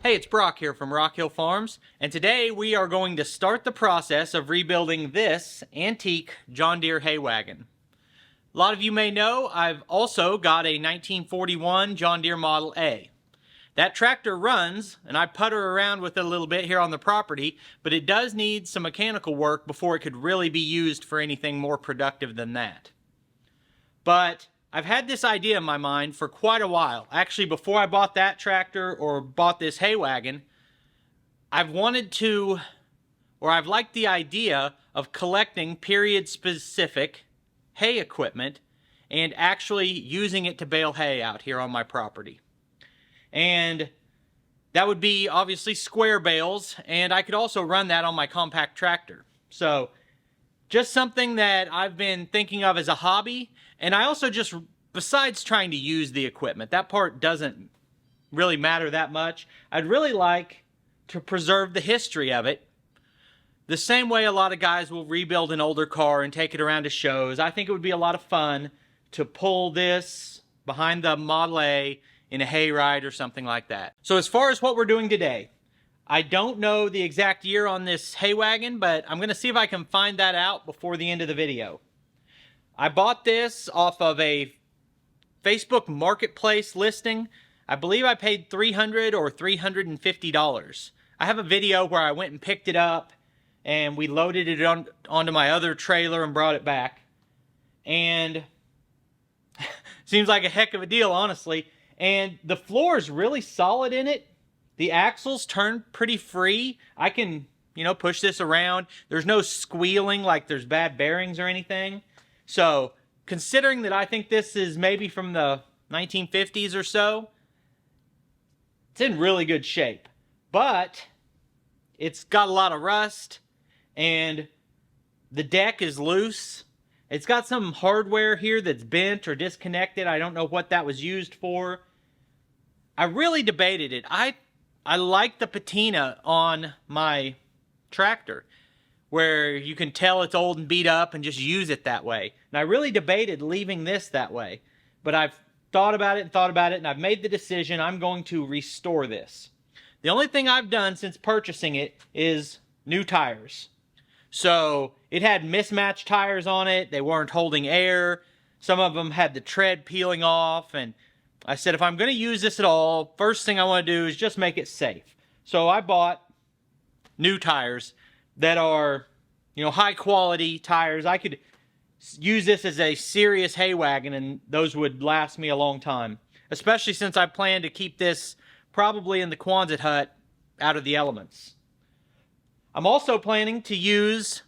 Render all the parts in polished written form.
Hey, it's Brock here from Rock Hill Farms, and today we are going to start the process of rebuilding this antique John Deere hay wagon. A lot of you may know I've also got a 1941 John Deere Model A. That tractor runs, and I putter around with it a little bit here on the property, but it does need some mechanical work before it could really be used for anything more productive than that. But I've had this idea in my mind for quite a while. Actually, before I bought that tractor or bought this hay wagon, I've liked the idea of collecting period-specific hay equipment and actually using it to bale hay out here on my property. And that would be obviously square bales, and I could also run that on my compact tractor. So just something that I've been thinking of as a hobby. And I also just, besides trying to use the equipment, that part doesn't really matter that much. I'd really like to preserve the history of it. The same way a lot of guys will rebuild an older car and take it around to shows. I think it would be a lot of fun to pull this behind the Model A in a hayride or something like that. So as far as what we're doing today, I don't know the exact year on this hay wagon, but I'm going to see if I can find that out before the end of the video. I bought this off of a Facebook Marketplace listing. I believe I paid $300 or $350. I have a video where I went and picked it up and we loaded it onto my other trailer and brought it back. And seems like a heck of a deal, honestly. And the floor is really solid in it. The axles turn pretty free. I can, push this around. There's no squealing like there's bad bearings or anything. So, considering that I think this is maybe from the 1950s or so, it's in really good shape. But it's got a lot of rust, and the deck is loose. It's got some hardware here that's bent or disconnected. I don't know what that was used for. I really debated it. I like the patina on my tractor, where you can tell it's old and beat up and just use it that way. And I really debated leaving this that way. But I've thought about it, and I've made the decision I'm going to restore this. The only thing I've done since purchasing it is new tires. So it had mismatched tires on it. They weren't holding air. Some of them had the tread peeling off. And I said, if I'm going to use this at all, first thing I want to do is just make it safe. So I bought new tires that are, high quality tires. I could use this as a serious hay wagon and those would last me a long time. Especially since I plan to keep this probably in the Quonset hut out of the elements. I'm also planning to use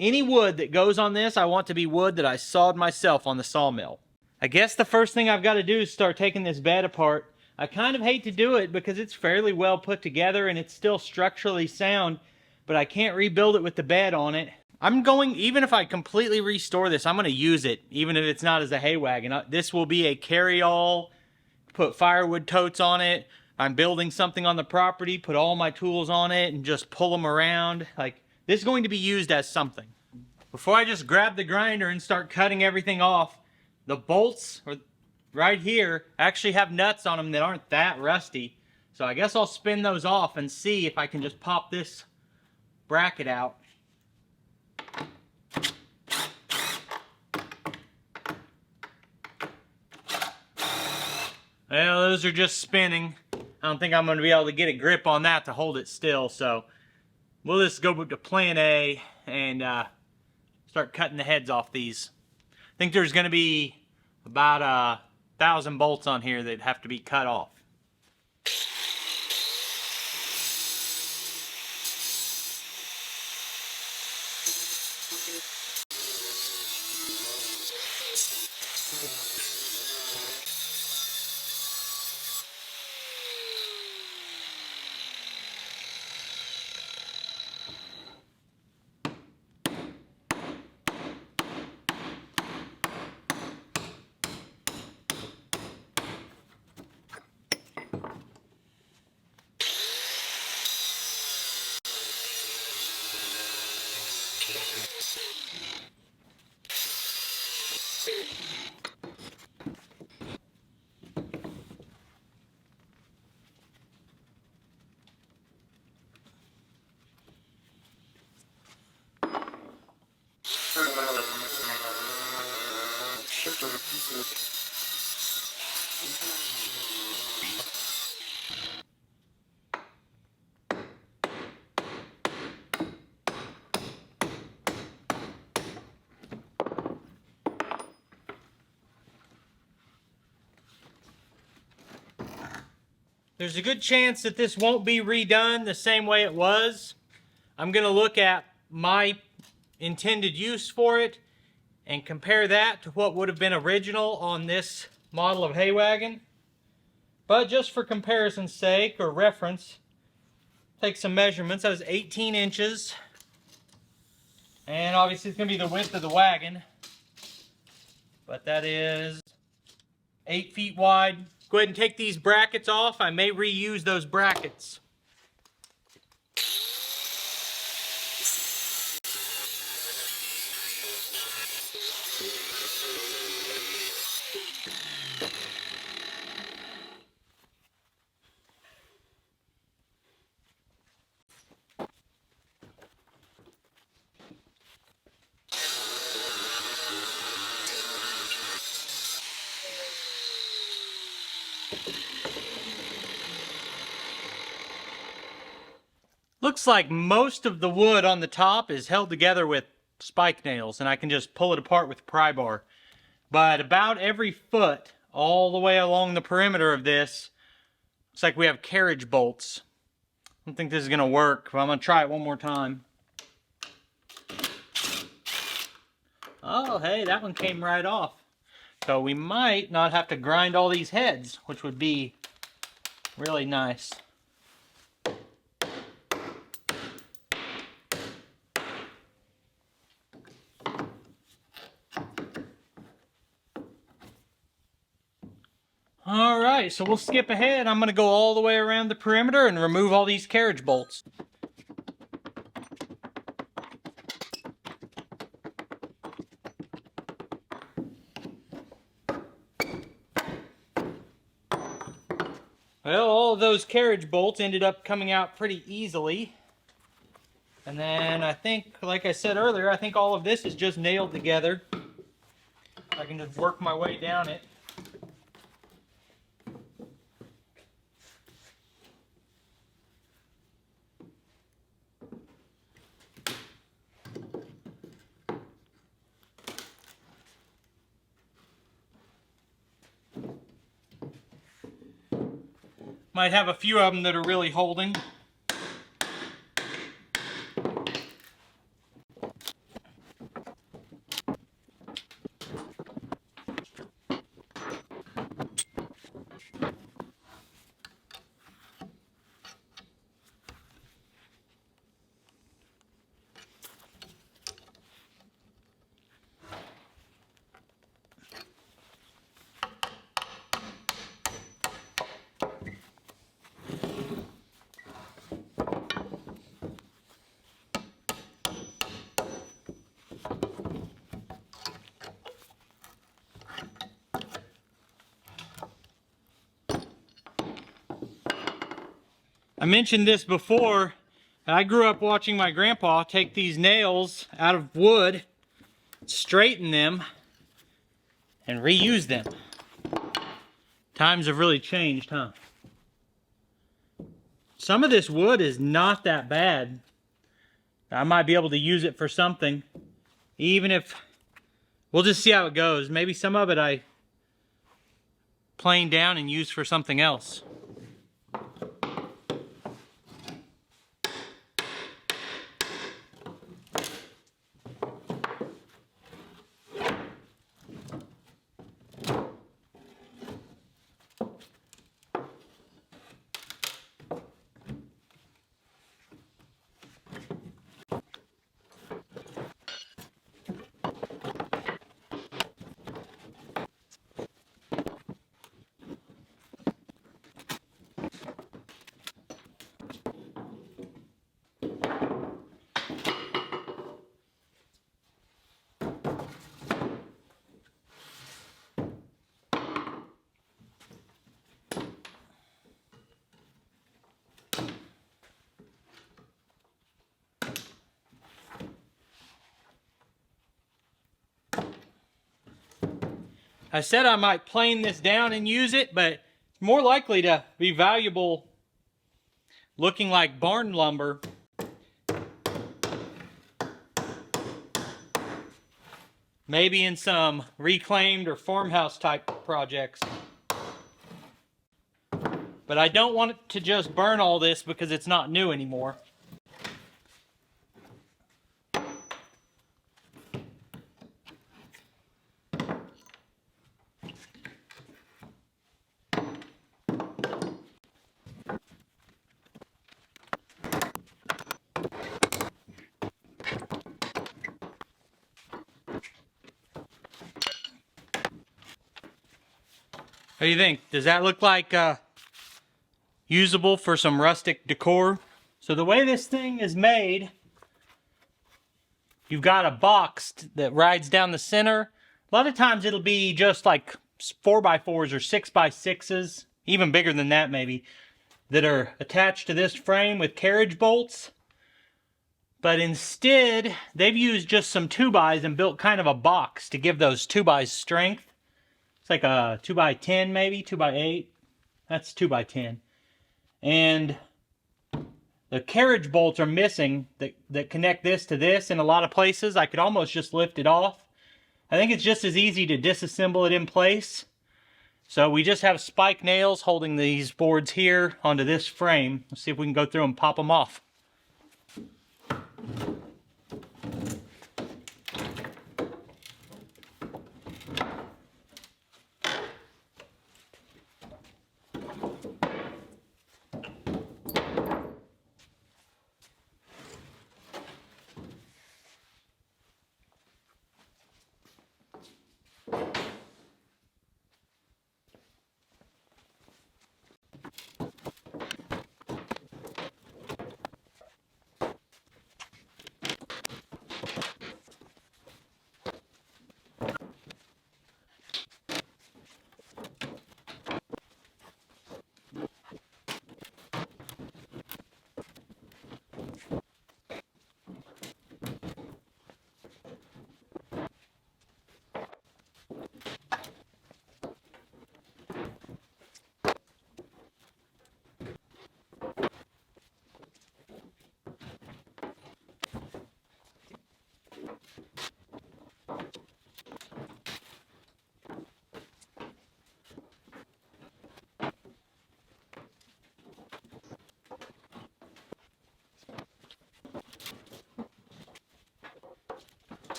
any wood that goes on this. I want to be wood that I sawed myself on the sawmill. I guess the first thing I've got to do is start taking this bed apart. I kind of hate to do it because it's fairly well put together and it's still structurally sound, but I can't rebuild it with the bed on it. Even if I completely restore this, I'm going to use it, even if it's not as a hay wagon. This will be a carry-all, put firewood totes on it. I'm building something on the property, put all my tools on it, and just pull them around. This is going to be used as something. Before I just grab the grinder and start cutting everything off, the bolts right here actually have nuts on them that aren't that rusty. So I guess I'll spin those off and see if I can just pop this bracket out. Well, those are just spinning. I don't think I'm going to be able to get a grip on that to hold it still. So we'll just go to plan A and start cutting the heads off these. I think there's going to be about 1,000 bolts on here that have to be cut off. There's a good chance that this won't be redone the same way it was. I'm going to look at my intended use for it and compare that to what would have been original on this model of hay wagon. But just for comparison's sake or reference, take some measurements. That was 18 inches. And obviously it's going to be the width of the wagon. But that is 8 feet wide. Go ahead and take these brackets off. I may reuse those brackets. Looks like most of the wood on the top is held together with spike nails, and I can just pull it apart with a pry bar. But about every foot, all the way along the perimeter of this, looks like we have carriage bolts. I don't think this is going to work, but I'm going to try it one more time. Oh, hey, that one came right off. So we might not have to grind all these heads, which would be really nice. Alright, so we'll skip ahead. I'm going to go all the way around the perimeter and remove all these carriage bolts. Well, all of those carriage bolts ended up coming out pretty easily. And then I think, like I said earlier, I think all of this is just nailed together. I can just work my way down it. Might have a few of them that are really holding. I mentioned this before. I grew up watching my grandpa take these nails out of wood, straighten them, and reuse them. Times have really changed, huh? Some of this wood is not that bad. I might be able to use it for something, even if, we'll just see how it goes. Maybe some of it I plane down and use for something else. I said I might plane this down and use it, but it's more likely to be valuable looking like barn lumber. Maybe in some reclaimed or farmhouse type projects. But But I don't want it to just burn all this because it's not new anymore. What do you think? Does that look like usable for some rustic decor? So the way this thing is made, you've got a box that rides down the center. A lot of times it'll be just like 4x4s or 6x6s, even bigger than that maybe, that are attached to this frame with carriage bolts. But instead, they've used just some 2x and built kind of a box to give those 2x's strength. It's like a 2x10 maybe, 2x8. That's 2x10. And the carriage bolts are missing that connect this to this in a lot of places. I could almost just lift it off. I think it's just as easy to disassemble it in place. So we just have spike nails holding these boards here onto this frame. Let's see if we can go through and pop them off.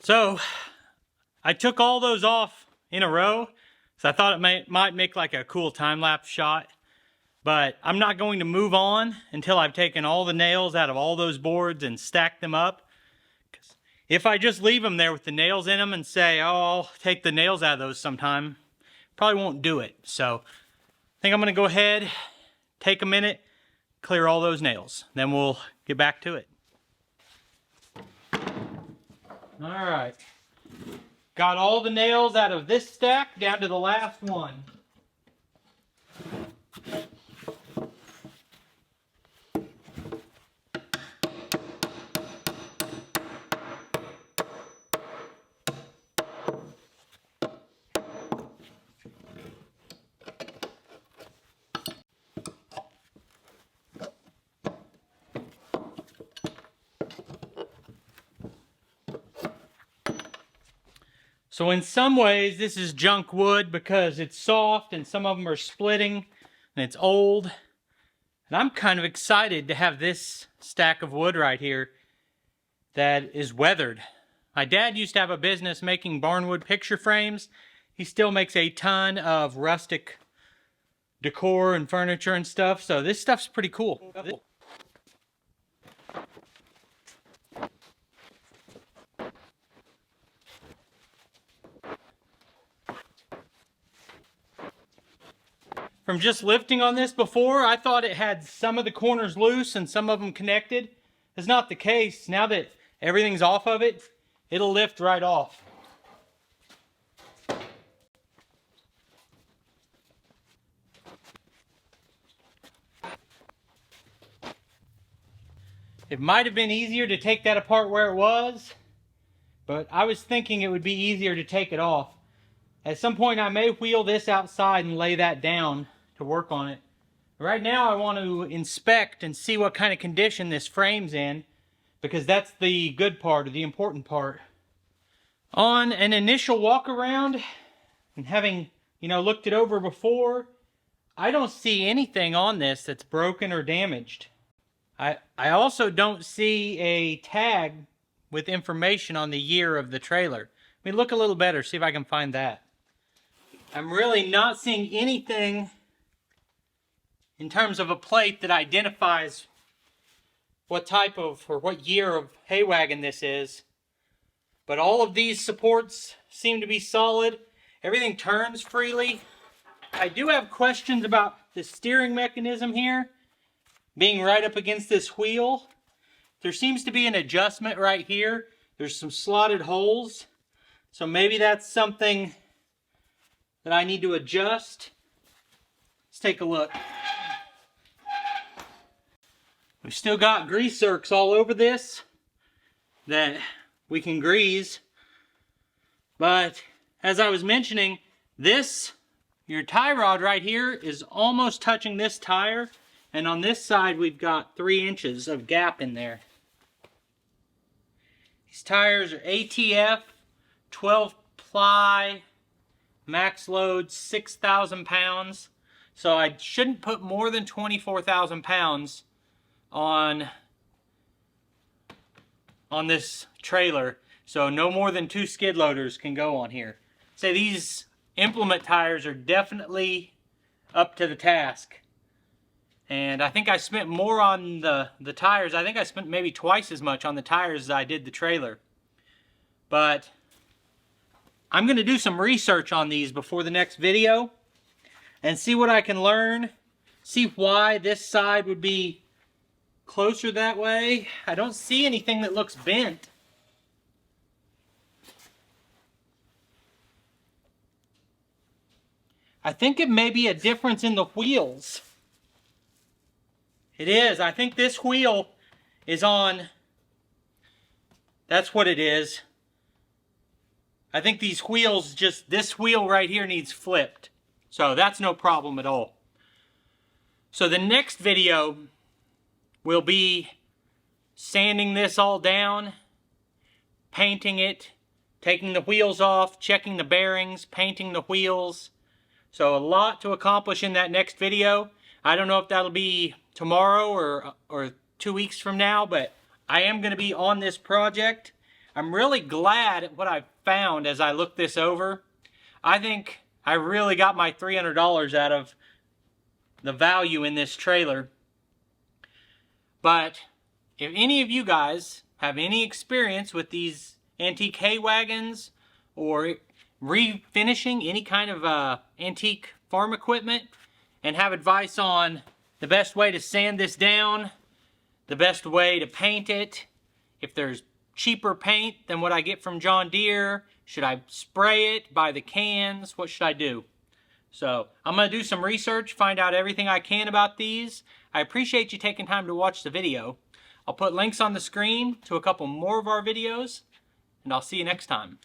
So I took all those off in a row, so I thought it might make like a cool time-lapse shot. But I'm not going to move on until I've taken all the nails out of all those boards and stacked them up. 'Cause if I just leave them there with the nails in them and say, oh, I'll take the nails out of those sometime, probably won't do it. So I think I'm going to go ahead, take a minute, clear all those nails. Then we'll get back to it. All right. Got all the nails out of this stack down to the last one. So in some ways, this is junk wood because it's soft and some of them are splitting and it's old. And I'm kind of excited to have this stack of wood right here that is weathered. My dad used to have a business making barnwood picture frames. He still makes a ton of rustic decor and furniture and stuff. So this stuff's pretty cool. From just lifting on this before, I thought it had some of the corners loose and some of them connected. That's not the case. Now that everything's off of it, it'll lift right off. It might have been easier to take that apart where it was, but I was thinking it would be easier to take it off. At some point I may wheel this outside and lay that down to work on it. Right now I want to inspect and see what kind of condition this frame's in, because that's the good part, or the important part. On an initial walk around and having looked it over before. I don't see anything on this that's broken or damaged. I also don't see a tag with information on the year of the trailer. Let me look a little better, see if I can find that. I'm really not seeing anything in terms of a plate that identifies what type of or what year of hay wagon this is. But all of these supports seem to be solid. Everything turns freely. I do have questions about the steering mechanism here being right up against this wheel. There seems to be an adjustment right here. There's some slotted holes. So maybe that's something that I need to adjust. Let's take a look. We've still got grease zerks all over this that we can grease. But as I was mentioning, your tie rod right here is almost touching this tire. And on this side, we've got 3 inches of gap in there. These tires are ATF, 12 ply, max load 6,000 pounds. So I shouldn't put more than 24,000 pounds on this trailer. So no more than 2 skid loaders can go on here. So these implement tires are definitely up to the task. And I think I spent more on the tires. I think I spent maybe twice as much on the tires as I did the trailer. But I'm going to do some research on these before the next video and see what I can learn. See why this side would be closer that way. I don't see anything that looks bent. I think it may be a difference in the wheels. It is. I think this wheel is on. That's what it is. I think these wheels, this wheel right here needs flipped. So that's no problem at all. So the next video will be sanding this all down, painting it, taking the wheels off, checking the bearings, painting the wheels. So a lot to accomplish in that next video. I don't know if that'll be tomorrow or 2 weeks from now, but I am going to be on this project. I'm really glad at what I found as I looked this over. I think I really got my $300 out of the value in this trailer. But if any of you guys have any experience with these antique hay wagons or refinishing any kind of antique farm equipment and have advice on the best way to sand this down, the best way to paint it, if there's cheaper paint than what I get from John Deere, should I spray it, buy the cans, what should I do? So I'm going to do some research, find out everything I can about these. I appreciate you taking time to watch the video. I'll put links on the screen to a couple more of our videos, and I'll see you next time.